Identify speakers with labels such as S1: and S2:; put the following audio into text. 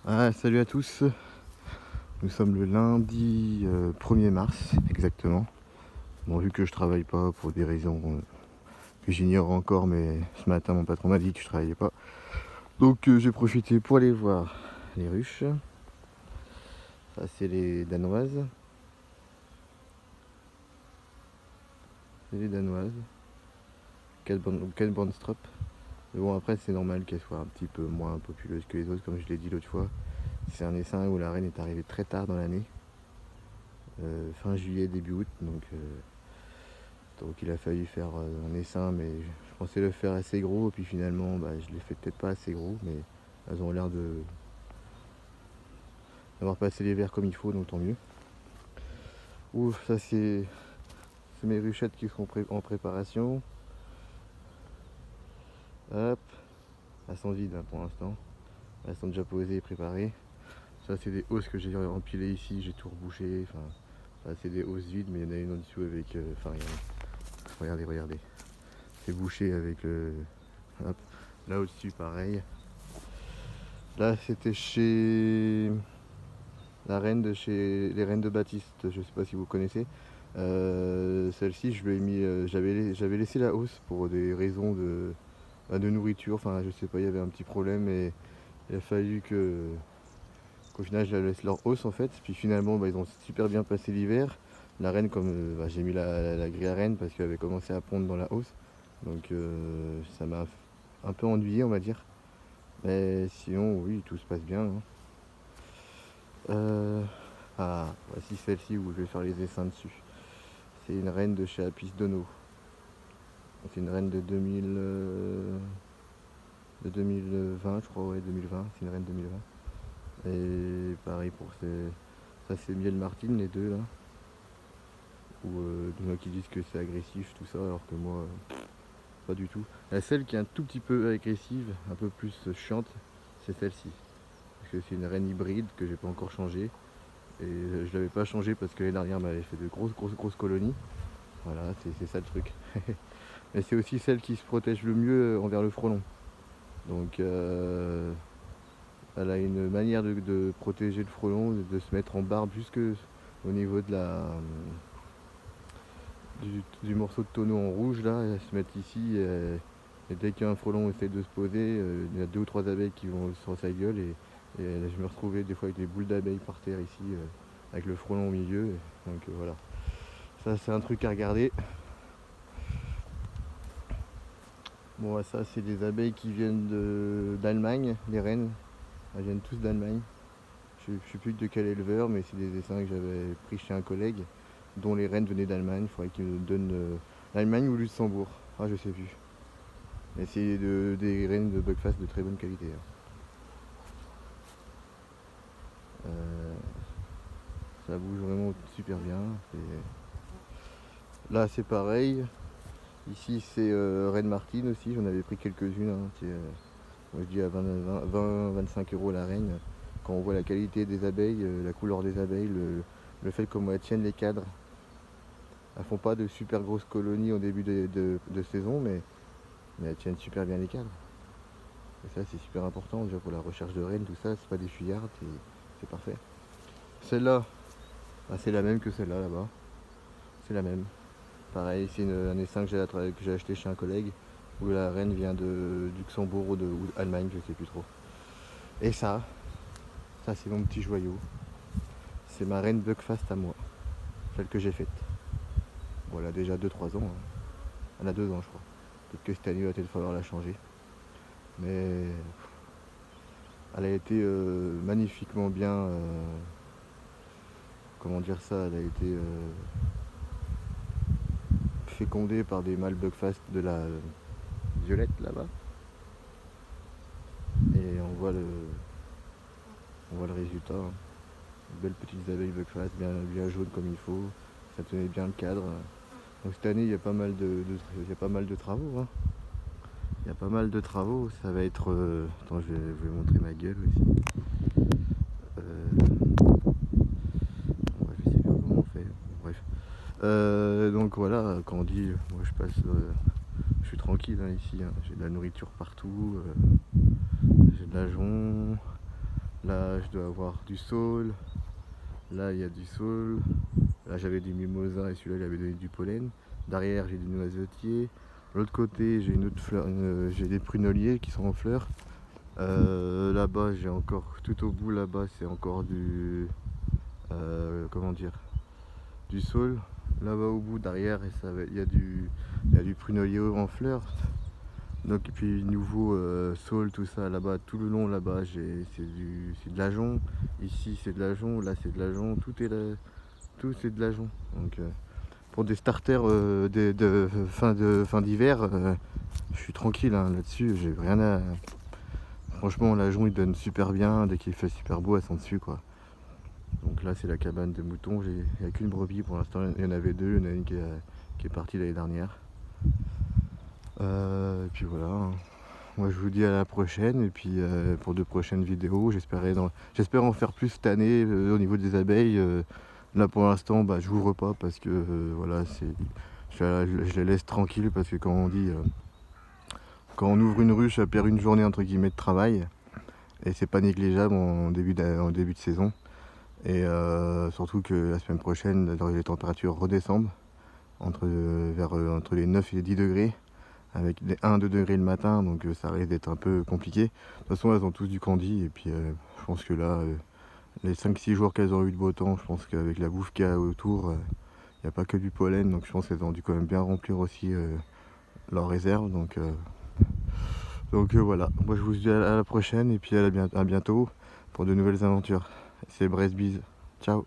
S1: Salut à tous, nous sommes le lundi 1er mars exactement. Bon, vu que je travaille pas pour des raisons que j'ignore encore, mais ce matin mon patron m'a dit que je travaillais pas. Donc j'ai profité pour aller voir les ruches. Ça c'est les danoises. C'est les danoises. Brandstrup. Mais bon, après c'est normal qu'elles soient un petit peu moins populeuses que les autres, comme je l'ai dit l'autre fois. C'est un essaim où la reine est arrivée très tard dans l'année. Fin juillet, début août, donc il a fallu faire un essaim, mais je pensais le faire assez gros, et puis finalement je l'ai fait peut-être pas assez gros, mais elles ont l'air d'avoir passé l'hiver comme il faut, donc tant mieux. Ouf, ça c'est mes ruchettes qui sont en préparation. Hop, elles sont vides pour l'instant, elles sont déjà posées et préparées. Ça c'est des hausses que j'ai empilées ici, j'ai tout rebouché, c'est des hausses vides, mais il y en a une en dessous avec, regardez, c'est bouché avec le... Hop, là au-dessus pareil. Là c'était chez la reine de chez les reines de Baptiste, je sais pas si vous connaissez. Celle-ci je lui ai mis, j'avais laissé la hausse pour des raisons de nourriture, je sais pas, il y avait un petit problème et il a fallu qu'au final je la laisse leur hausse en fait. Puis finalement ils ont super bien passé l'hiver. La reine, comme j'ai mis la grille à reine parce qu'elle avait commencé à pondre dans la hausse, donc ça m'a un peu ennuyé on va dire. Mais sinon oui, tout se passe bien, hein. Voici celle-ci où je vais faire les essaims dessus. C'est une reine de chez Apis Dono. C'est une reine de 2020 je crois, ouais 2020, c'est une reine 2020. Et pareil pour ça c'est Miel Martine les deux là. Ou il y en a qui disent que c'est agressif tout ça, alors que moi pas du tout. La celle qui est un tout petit peu agressive, un peu plus chiante, c'est celle-ci. Parce que c'est une reine hybride que j'ai pas encore changée. Et je l'avais pas changé parce que l'année dernière m'avait fait de grosses colonies. Voilà, c'est ça le truc. Mais c'est aussi celle qui se protège le mieux envers le frelon. Donc elle a une manière de protéger le frelon, de se mettre en barbe jusque au niveau de du morceau de tonneau en rouge là. Elle se met ici et dès qu'un frelon essaie de se poser, il y a 2 ou 3 abeilles qui vont sur sa gueule et je me retrouvais des fois avec des boules d'abeilles par terre ici avec le frelon au milieu. Donc voilà. Ça c'est un truc à regarder. Bon ça c'est des abeilles qui viennent d'Allemagne, les reines. Elles viennent tous d'Allemagne. Je ne sais plus de quel éleveur, mais c'est des essaims que j'avais pris chez un collègue, dont les reines venaient d'Allemagne. Il faudrait qu'il me donne l'Allemagne ou Luxembourg. Ah je sais plus. Mais c'est des reines de Buckfast de très bonne qualité, hein. Ça bouge vraiment super bien. Là c'est pareil. Ici c'est Reine Martine aussi, j'en avais pris quelques-unes, hein. Moi je dis à 20-25 € la reine. Quand on voit la qualité des abeilles, la couleur des abeilles, le fait comment elles tiennent les cadres. Elles font pas de super grosses colonies au début de saison, mais elles tiennent super bien les cadres. Et ça c'est super important déjà pour la recherche de reines, tout ça, c'est pas des fuyards, c'est parfait. Celle-là, c'est la même que celle-là là-bas. C'est la même. Pareil, c'est un essaim que j'ai acheté chez un collègue, où la reine vient de Luxembourg ou d'Allemagne, je sais plus trop. Et ça c'est mon petit joyau. C'est ma reine Buckfast à moi, celle que j'ai faite. Bon, elle a déjà 2-3 ans, hein. Elle a 2 ans je crois. Peut-être que cette année il va peut-être falloir la changer. Mais elle a été magnifiquement bien, comment dire ça, elle a été fécondée par des mâles Buckfast de la violette là-bas. Et on voit le résultat, hein. Belles petites abeilles Buckfast, bien jaunes comme il faut. Ça tenait bien le cadre. Donc cette année il y a pas mal de travaux, hein. Il y a pas mal de travaux, ça va être... Attends, je vais montrer ma gueule aussi. Ouais, je sais pas comment on fait. Bref. Donc voilà, quand on dit, moi je suis tranquille, hein, ici, hein. J'ai de la nourriture partout, j'ai de la jonc, Là je dois avoir du saule. Là il y a du saule. Là j'avais du mimosa et celui-là il avait donné du pollen. Derrière j'ai des noisetiers. De l'autre côté j'ai une autre fleur, j'ai des pruneliers qui sont en fleurs. Là-bas j'ai encore, tout au bout là-bas c'est encore du, comment dire, du saule. Là-bas au bout derrière il y a du prunelier en fleurs. Donc et puis nouveau saule, tout ça là-bas, tout le long là-bas c'est de l'ajonc. Ici c'est de l'ajonc, là c'est de l'ajonc, tout c'est de l'ajonc. Donc pour des starters de fin d'hiver, je suis tranquille hein, là-dessus, j'ai rien à. Franchement l'ajonc il donne super bien, dès qu'il fait super beau elles sont dessus quoi. Donc là c'est la cabane de moutons, il n'y a qu'une brebis pour l'instant, il y en avait deux, il y en a une qui est partie l'année dernière. Et puis voilà. Moi je vous dis à la prochaine et puis pour de prochaines vidéos, j'espère en faire plus cette année au niveau des abeilles. Là pour l'instant bah, j'ouvre pas parce que voilà, je les laisse tranquilles parce que quand on dit quand on ouvre une ruche, ça perd une journée entre guillemets de travail et c'est pas négligeable en début de saison. Et surtout que la semaine prochaine les températures redescendent entre les 9 et les 10 degrés. Avec des 1-2 degrés le matin, donc ça risque d'être un peu compliqué. De toute façon, elles ont tous du candy, et puis je pense que là, les 5-6 jours qu'elles ont eu de beau temps, je pense qu'avec la bouffe qu'il y a autour, il n'y a pas que du pollen, donc je pense qu'elles ont dû quand même bien remplir aussi leur réserve. Donc voilà, moi je vous dis à la prochaine, et puis à bientôt pour de nouvelles aventures. C'est Bresbise, ciao.